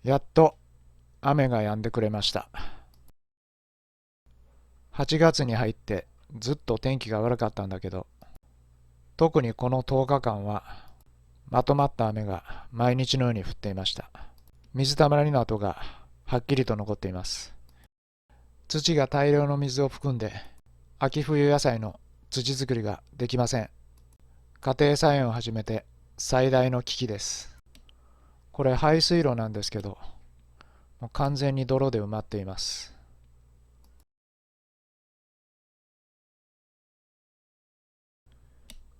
やっと雨が止んでくれました。8月に入ってずっと天気が悪かったんだけど、特にこの10日間はまとまった雨が毎日のように降っていました。水たまりの跡がはっきりと残っています。土が大量の水を含んで秋冬野菜の土作りができません。家庭菜園を始めて最大の危機です。これ排水路なんですけど、もう完全に泥で埋まっています。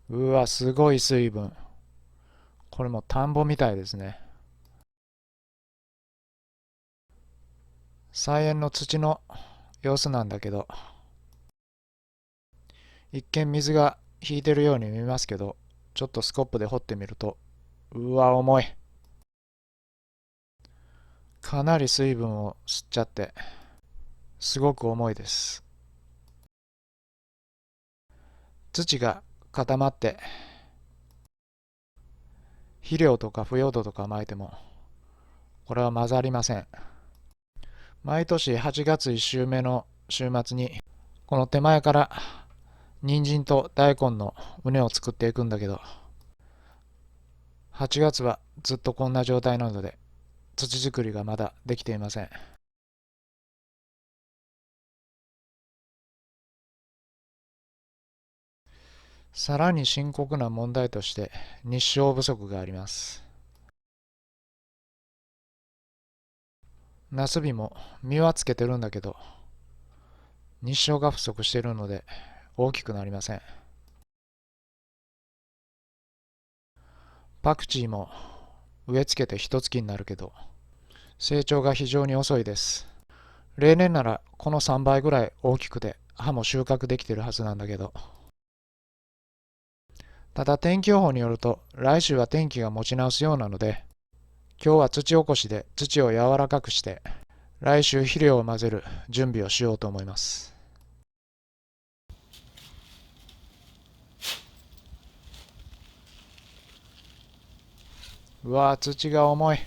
うわ、すごい水分。これも田んぼみたいですね。菜園の土の様子なんだけど、一見水が引いてるように見えますけど、ちょっとスコップで掘ってみると、うわ、重い。かなり水分を吸っちゃって、すごく重いです。土が固まって、肥料とか腐葉土とか撒いても、これは混ざりません。毎年8月1週目の週末に、この手前から人参と大根の畝を作っていくんだけど、8月はずっとこんな状態なので、土作りがまだできていません。さらに深刻な問題として日照不足があります。ナスビも実はつけてるんだけど、日照が不足しているので大きくなりません。パクチーも植え付けて一月になるけど、成長が非常に遅いです。例年ならこの3倍ぐらい大きくて葉も収穫できてるはずなんだけど、ただ天気予報によると来週は天気が持ち直すようなので、今日は土起こしで土を柔らかくして、来週肥料を混ぜる準備をしようと思います。うわー、土が重い。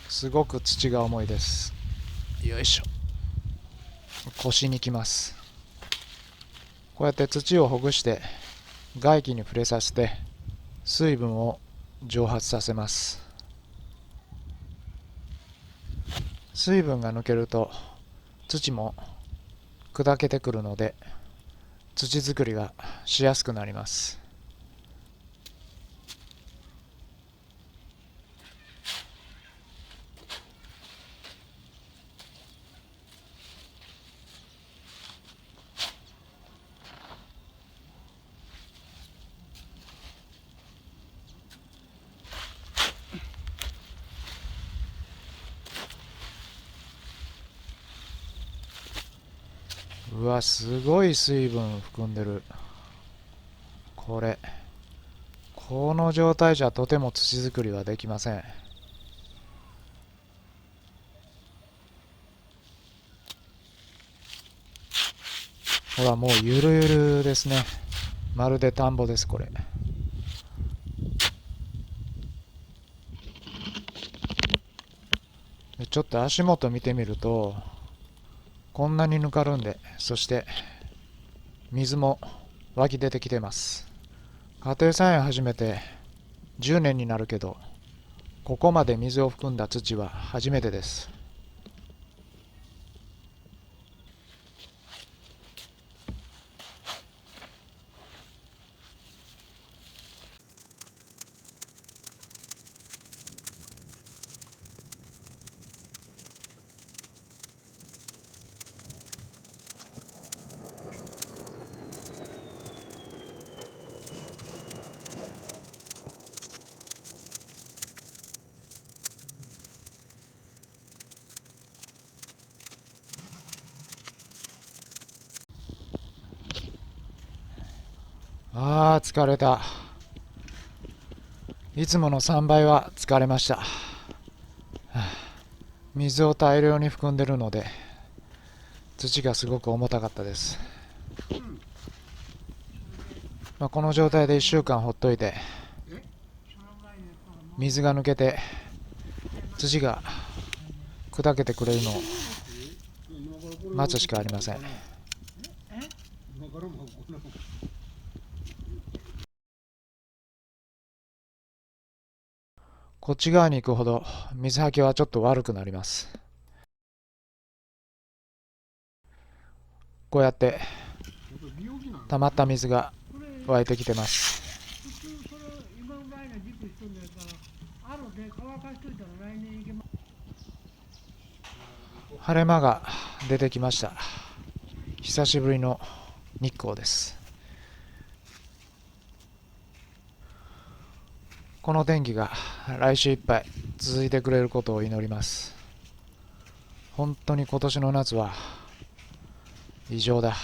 すごく土が重いです。よいしょ。腰にきます。こうやって土をほぐして外気に触れさせて水分を蒸発させます。水分が抜けると土も砕けてくるので、土作りがしやすくなります。うわ、すごい水分含んでる。この状態じゃとても土作りはできません。ほら、もうゆるゆるですね。まるで田んぼです、これ。ちょっと足元見てみると、こんなにぬかるんで、そして水も湧き出てきてます。家庭菜園始めて10年になるけど、ここまで水を含んだ土は初めてです。あー、疲れた。いつもの3倍は疲れました。水を大量に含んでるので土がすごく重たかったです。この状態で1週間ほっといて水が抜けて土が砕けてくれるのを待つしかありません。こっち側に行くほど水はけはちょっと悪くなります。こうやって溜まった水が湧いてきてます。晴れ間が出てきました。久しぶりの日光です。この天気が来週いっぱい続いてくれることを祈ります。本当に今年の夏は異常だ。